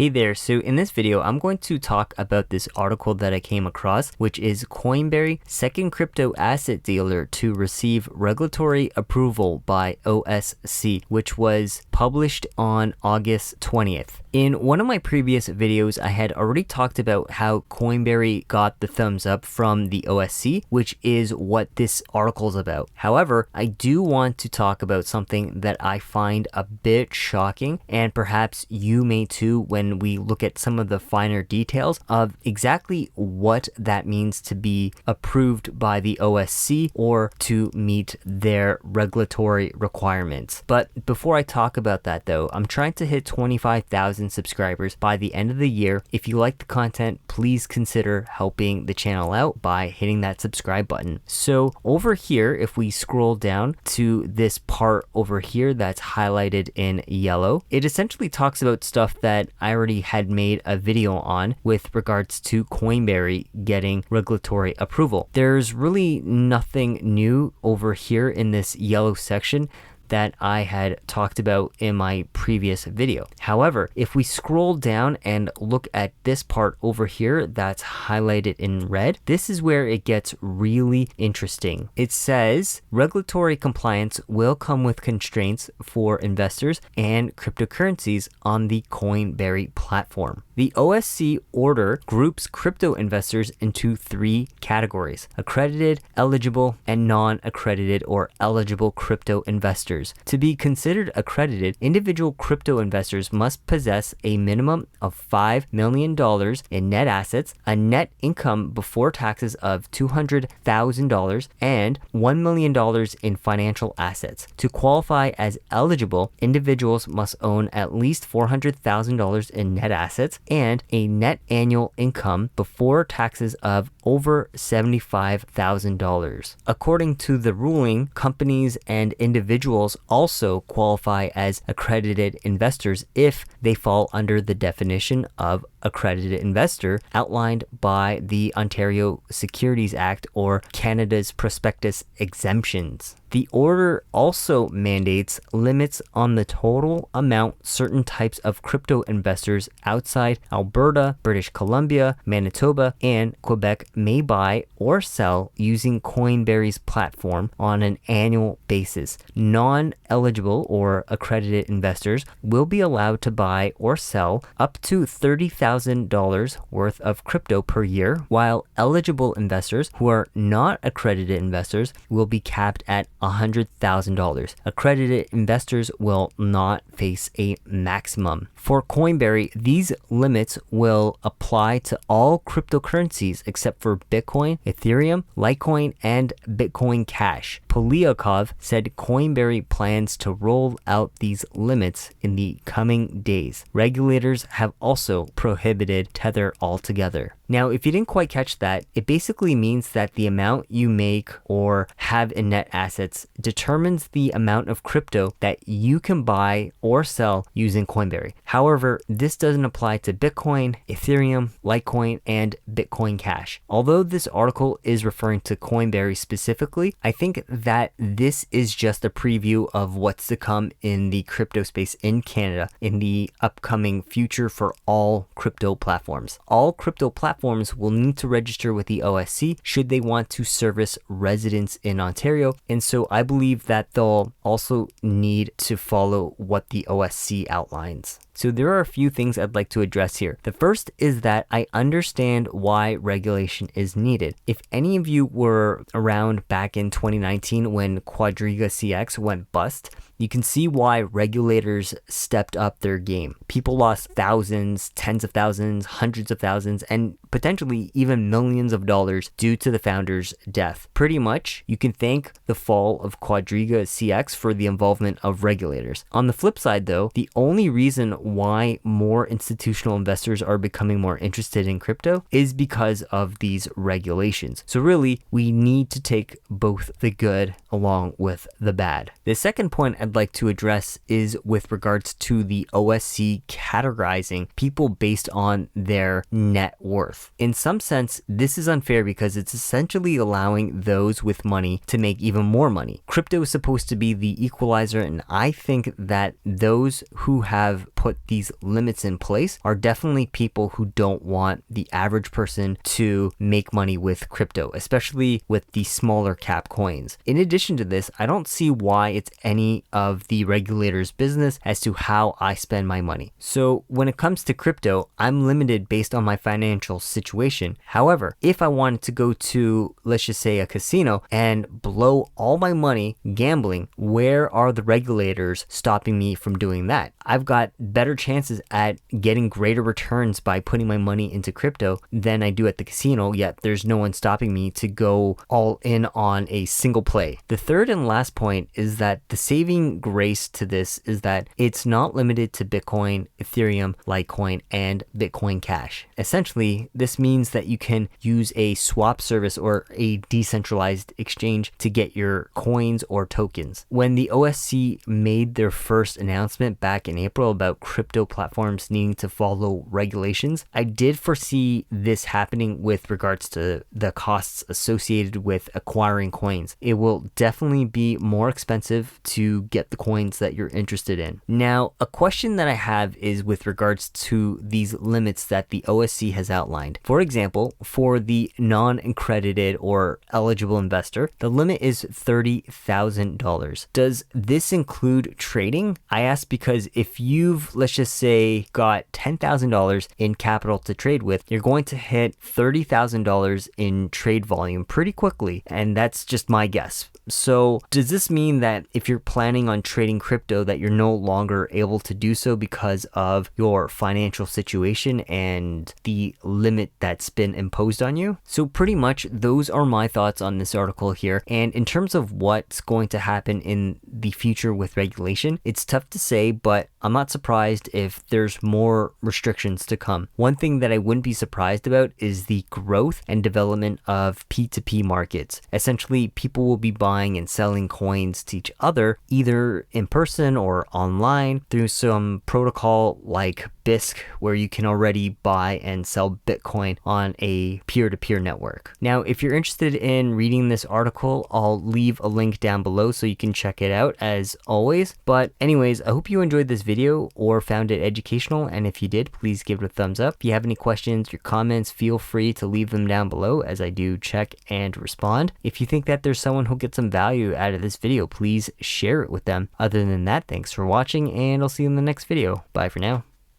Hey there, so in this video, I'm going to talk about this article that I came across, which is Coinberry, second crypto asset dealer to receive regulatory approval by OSC, which was published on August 20th. In one of my previous videos, I had already talked about how Coinberry got the thumbs up from the OSC, which is what this article is about. However, I do want to talk about something that I find a bit shocking, and perhaps you may too when we look at some of the finer details of exactly what that means to be approved by the OSC or to meet their regulatory requirements. But before I talk about that though, I'm trying to hit 25,000 subscribers by the end of the year. If you like the content, please consider helping the channel out by hitting that subscribe button. So over here, if we scroll down to this part over here that's highlighted in yellow, it essentially talks about stuff that I already had made a video on with regards to Coinberry getting regulatory approval. There's really nothing new over here in this yellow section that I had talked about in my previous video. However, if we scroll down and look at this part over here that's highlighted in red, this is where it gets really interesting. It says regulatory compliance will come with constraints for investors and cryptocurrencies on the Coinberry platform. The OSC order groups crypto investors into three categories: accredited, eligible, and non-accredited or eligible crypto investors. To be considered accredited, individual crypto investors must possess a minimum of $5 million in net assets, a net income before taxes of $200,000, and $1 million in financial assets. To qualify as eligible, individuals must own at least $400,000 in net assets and a net annual income before taxes of over $75,000. According to the ruling, companies and individuals also qualify as accredited investors if they fall under the definition of accredited investor outlined by the Ontario Securities Act or Canada's prospectus exemptions. The order also mandates limits on the total amount certain types of crypto investors outside Alberta, British Columbia, Manitoba, and Quebec may buy or sell using Coinberry's platform on an annual basis. Non-eligible or accredited investors will be allowed to buy or sell up to $30,000 worth of crypto per year, while eligible investors who are not accredited investors will be capped at $100,000. Accredited investors will not face a maximum. For Coinberry, these limits will apply to all cryptocurrencies except for Bitcoin, Ethereum, Litecoin, and Bitcoin Cash. Polyakov said Coinberry plans to roll out these limits in the coming days. Regulators have also prohibited Tether altogether. Now, if you didn't quite catch that, it basically means that the amount you make or have in net assets determines the amount of crypto that you can buy or sell using Coinberry. However, this doesn't apply to Bitcoin, Ethereum, Litecoin, and Bitcoin Cash. Although this article is referring to Coinberry specifically, I think that this is just a preview of what's to come in the crypto space in Canada in the upcoming future for all crypto platforms. All crypto platforms will need to register with the OSC should they want to service residents in Ontario, and so I believe that they'll also need to follow what the OSC outlines. So there are a few things I'd like to address here. The first is that I understand why regulation is needed. If any of you were around back in 2019 when VirgoCX went bust, you can see why regulators stepped up their game. People lost thousands, tens of thousands, hundreds of thousands, and potentially even millions of dollars due to the founder's death. Pretty much, you can thank the fall of VirgoCX for the involvement of regulators. On the flip side though, the only reason why more institutional investors are becoming more interested in crypto is because of these regulations. So really, we need to take both the good along with the bad. The second point I'd like to address is with regards to the OSC categorizing people based on their net worth. In some sense, this is unfair because it's essentially allowing those with money to make even more money. Crypto is supposed to be the equalizer, and I think that those who have put these limits in place are definitely people who don't want the average person to make money with crypto, especially with the smaller cap coins. In addition to this, I don't see why it's any of the regulators' business as to how I spend my money. So when it comes to crypto, I'm limited based on my financial situation. However, if I wanted to go to, let's just say, a casino and blow all my money gambling, where are the regulators stopping me from doing that? I've got better chances at getting greater returns by putting my money into crypto than I do at the casino, yet there's no one stopping me to go all in on a single play. The third and last point is that the saving grace to this is that it's not limited to Bitcoin, Ethereum, Litecoin, and Bitcoin Cash. Essentially, this means that you can use a swap service or a decentralized exchange to get your coins or tokens. When the OSC made their first announcement back in April about crypto platforms needing to follow regulations, I did foresee this happening with regards to the costs associated with acquiring coins. It will definitely be more expensive to get the coins that you're interested in. Now, a question that I have is with regards to these limits that the OSC has outlined. For example, for the non-accredited or eligible investor, the limit is $30,000. Does this include trading? I ask because if you've, let's just say, got $10,000 in capital to trade with, you're going to hit $30,000 in trade volume pretty quickly, and that's just my guess. So does this mean that if you're planning on trading crypto that you're no longer able to do so because of your financial situation and the limit that's been imposed on you? So pretty much those are my thoughts on this article here. And in terms of what's going to happen in the future with regulation, it's tough to say, but I'm not surprised if there's more restrictions to come. One thing that I wouldn't be surprised about is the growth and development of P2P markets. Essentially, people will be buying and selling coins to each other either in person or online through some protocol like BISC, where you can already buy and sell Bitcoin on a peer-to-peer network. Now, if you're interested in reading this article, I'll leave a link down below so you can check it out as always. But anyways, I hope you enjoyed this video or found it educational, and if you did, please give it a thumbs up. If you have any questions or comments, feel free to leave them down below as I do check and respond. If you think that there's someone who'll get some value out of this video, please share it with them. Other than that, thanks for watching, and I'll see you in the next video. Bye for now.